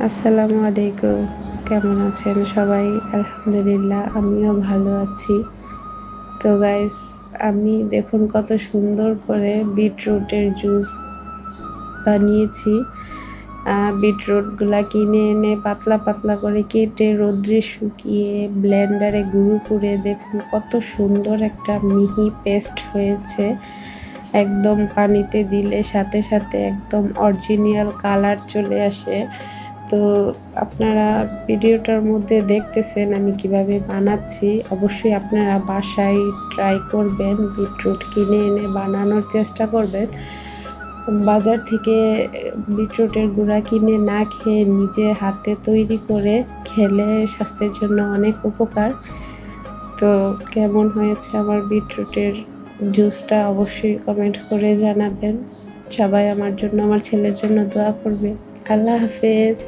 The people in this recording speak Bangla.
আসসালামু আলাইকুম। কেমন আছেন সবাই? আলহামদুলিল্লাহ, আমিও ভালো আছি। তো গাইস, আমি দেখুন কত সুন্দর করে বিটরুটের জুস বানিয়েছি। বিটরুটগুলা কিনে এনে পাতলা পাতলা করে কেটে রোদ্রে শুকিয়ে ব্লেন্ডারে গুঁড়ো করে দেখুন কত সুন্দর একটা মিহি পেস্ট হয়েছে। একদম পানিতে দিলে সাথে সাথে একদম অরিজিনাল কালার চলে আসে। তো আপনারা ভিডিওটার মধ্যে দেখতেছেন আমি কিভাবে বানাচ্ছি। অবশ্যই আপনারা বাসায় ট্রাই করবেন, বিটরুট কিনে এনে বানানোর চেষ্টা করবেন। বাজার থেকে বিটরুটের গুঁড়া কিনে না খেয়ে নিজে হাতে তৈরি করে খেলে স্বাস্থ্যের জন্য অনেক উপকার। তো কেমন হয়েছে আমার বিটরুটের জুসটা অবশ্যই কমেন্ট করে জানাবেন। সবাই আমার জন্য, আমার ছেলের জন্য দোয়া করবে। আল্লাহ হাফেজ।